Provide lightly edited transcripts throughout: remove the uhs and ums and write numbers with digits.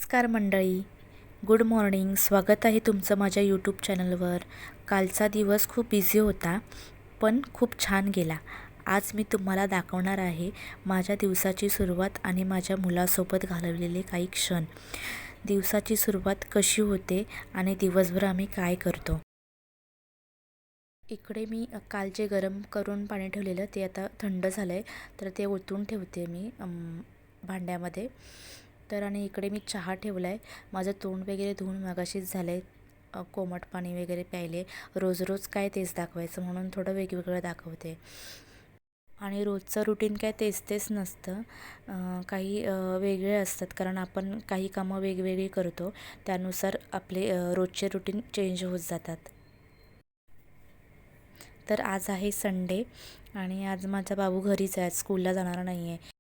नमस्कार मंडळी, good morning. स्वागत आहे तुमचं माझ्या यूट्यूब चॅनलवर. कालचा दिवस खूप बिझी होता, पण खूप छान गेला. आज मी तुम्हाला दाखवणार आहे माझ्या दिवसाची सुरुवात आणि माझ्या मुलासोबत घालवलेले काही क्षण. दिवसाची सुरुवात कशी होते आणि दिवसभर आम्ही काय करतो. इकडे मी काल जे गरम करून पाणी ठेवलेलं ते आता थंड झालं आहे, तर ते ओतून ठेवते मी भांड्यामध्ये. तर आणि इकडे मी चहा ठेवला आहे. माझं तोंड वगैरे धुवून मगाशीच झालं आहे. कोमट पाणी वगैरे प्यायले. रोज रोज काय तेच दाखवायचं म्हणून थोडं वेगवेगळं दाखवते. आणि रोजचं रुटीन काय तेच तेच नसतं, काही वेगळे असतात, कारण आपण काही कामं वेगवेगळी करतो, त्यानुसार आपले रोजचे रुटीन चेंज होत जातात. तर आज आहे संडे आणि आज माझा बाबू घरीच आहे, स्कूलला जाणार नाही आहे.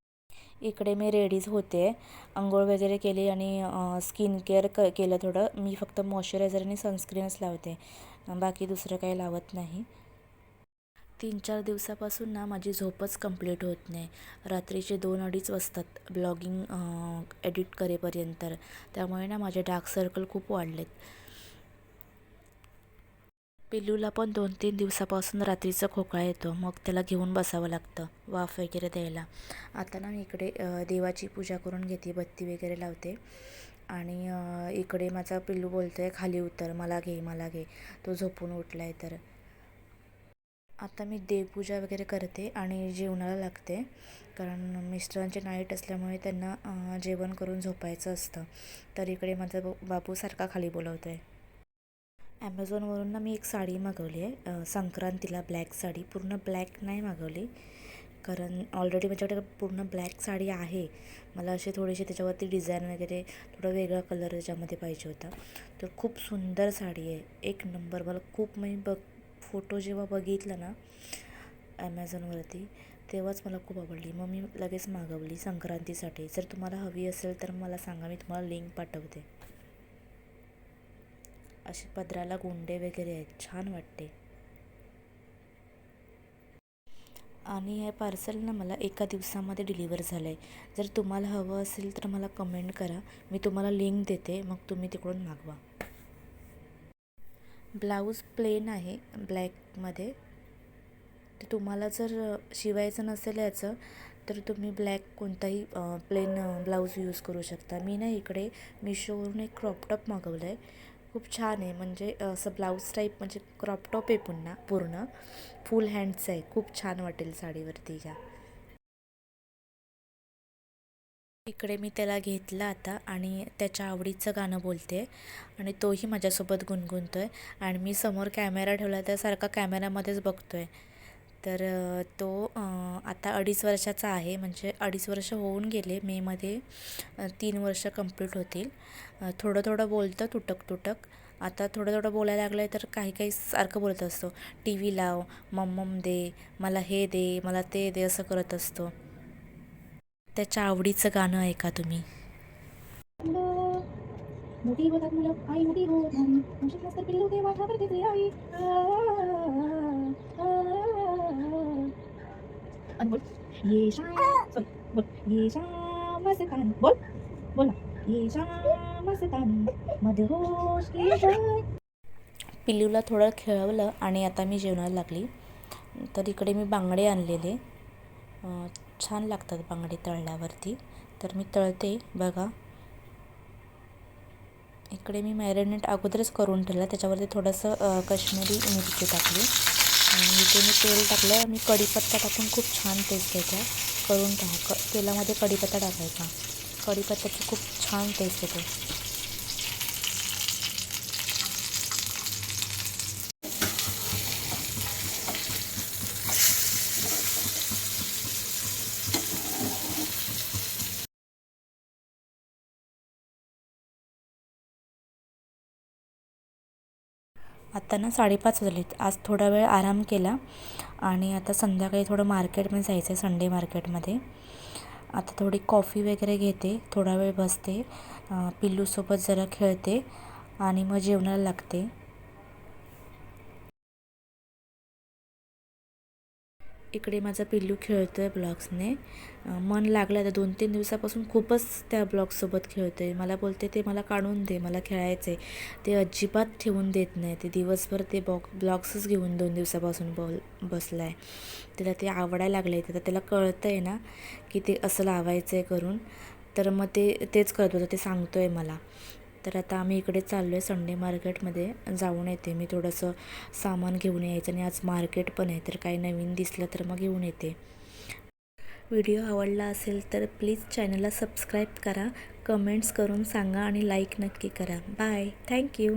इकडे मी रेडीच होते, अंघोळ वगैरे केली आणि स्किन केअर केलं थोडं. मी फक्त मॉइश्चरायझर आणि सनस्क्रीनच लावते, बाकी दुसरं काही लावत नाही. 3-4 दिवसापासून ना माझी झोपच कंप्लीट होत नाही. रात्रीचे 2-2:30 वाजतात ब्लॉगिंग एडिट करेपर्यंत. त्यामुळे ना माझे डार्क सर्कल खूप वाढलेत. पिल्लूला पण 2-3 दिवसापासून रात्रीचा खोकला येतो, मग त्याला घेऊन बसावं लागतं वाफ वगैरे द्यायला. आता ना मी इकडे देवाची पूजा करून घेते, बत्ती वगैरे लावते. आणि इकडे माझा पिल्लू बोलतो आहे, खाली उतर, मला घे मला घे. तो झोपून उठला आहे. तर आता मी देवपूजा वगैरे करते आणि जेवणाला लागते, कारण मिस्टरांचे नाईट असल्यामुळे त्यांना जेवण करून झोपायचं असतं. तर इकडे माझा बाबू सारखा खाली बोलवतो आहे. ॲमेझॉनवरून ना मी एक साडी मागवली आहे, संक्रांतीला ब्लॅक साडी. पूर्ण ब्लॅक नाही मागवली, कारण ऑलरेडी माझ्याकडे पूर्ण ब्लॅक साडी आहे. मला असे थोडेसे त्याच्यावरती डिझाईन वगैरे थोडा वेगळा कलर त्याच्यामध्ये पाहिजे होता. तर खूप सुंदर साडी आहे, एक नंबर. मला खूप फोटो जेव्हा बघितला ना ॲमेझॉनवरती, तेव्हाच मला खूप आवडली. मग मी लगेच मागवली संक्रांतीसाठी. जर तुम्हाला हवी असेल तर मला सांगा, मी तुम्हाला लिंक पाठवते. असे पदराला गोंडे वगैरे आहेत, छान वाटते. आणि हे पार्सल ना मला एका दिवसामध्ये डिलिव्हर झालं आहे. जर तुम्हाला हवं असेल तर मला कमेंट करा, मी तुम्हाला लिंक देते, मग तुम्ही तिकडून मागवा. ब्लाऊज प्लेन आहे ब्लॅकमध्ये. ते तुम्हाला जर शिवायचं नसेल याचं, तर तुम्ही ब्लॅक कोणताही प्लेन ब्लाऊज यूज करू शकता. मी ना इकडे मिशोवरून एक क्रॉपटॉप मागवलं आहे, खूप छान आहे. म्हणजे असं ब्लाऊज टाईप, म्हणजे क्रॉपटॉप आहे, पुन्हा पूर्ण फुल हँड्सचं आहे. खूप छान वाटेल साडीवरती घ्या. इकडे मी त्याला घेतला आता आणि त्याच्या आवडीचं गाणं बोलते आणि तोही माझ्यासोबत गुणगुणतो आहे. आणि मी समोर कॅमेरा ठेवला तर सारखा कॅमेऱ्यामध्येच बघतो आहे. तर तो आता 2.5 वर्षाचा आहे, म्हणजे 2.5 वर्ष होऊन गेले. मेमध्ये 3 वर्ष कंप्लीट होतील. थोडं थोडं बोलतं, तुटक तुटक. आता थोडं थोडं बोलायला लागलं आहे, तर काही काही सारखं बोलत असतो. टी व्ही लाव, मम्मम दे, मला हे दे, मला ते दे, असं करत असतो. त्याच्या आवडीचं गाणं ऐका तुम्ही. मोठी होतात मुलं, आई मोठी होत नाही, नशीब नसतं पिल्लू तेव्हा घाबरते ती आई. आणि बोल, ये श्याम, सॉरी, बोल, ये श्याम मस्तानी, बोल बोल ना, ये श्याम मस्तानी मधोश की जाय. पिल्लूला थोडं खेळवलं आणि आता मी जेवणाला लागली. तर इकडे मी बांगडे आणलेले, छान लागतात बांगडे तळल्यावरती, तर मी तळते बघा. इकडे मी मॅरिनेट अगोदरच करून ठेवलं, त्याच्यावरती थोडंसं काश्मीरी मिरची टाकली आणि इथे मी तेल टाकलं. मी कढीपत्ता टाकून खूप छान टेस्ट येते. तेलामध्ये कढीपत्ता टाकायचा, कढीपत्त्याची खूप छान टेस्ट येते. आता ना 5:30 वाजलेत. आज थोडा वेळ आराम केला आणि आता संध्याकाळी थोडं मार्केटमध्ये जायचं आहे, संडे मार्केटमध्ये. आता थोडी कॉफी वगैरे घेते, थोडा वेळ बसते, पिल्लूसोबत जरा खेळते आणि मग जेवणाला लागते. इकडे माझा पिल्लू खेळतो आहे ब्लॉक्सने. मन लागलं आहे. 2-3 दिवसापासून खूपच त्या ब्लॉक्ससोबत खेळतो आहे. मला बोलते ते मला काढून दे, मला खेळायचं आहे. ते अजिबात ठेवून देत नाही. ते दिवसभर ते ब्लॉक्सच घेऊन 2 दिवसापासून बसला आहे. त्याला ते आवडायला लागलं आहे. तर त्याला कळतं आहे ना की ते असं लावायचं आहे करून. तर मग तेच करत होतं. ते सांगतो आहे मला. तर आता आम्ही इकडे चाललो आहे संडे मार्केटमध्ये. जाऊन येते मी. थोडंसं सामान घेऊन यायचं आणि आज मार्केट पण आहे. तर काही नवीन दिसलं तर मग घेऊन येते. व्हिडिओ आवडला असेल तर प्लीज चॅनलला सबस्क्राईब करा, कमेंट्स करून सांगा आणि लाईक नक्की करा. बाय. थँक्यू.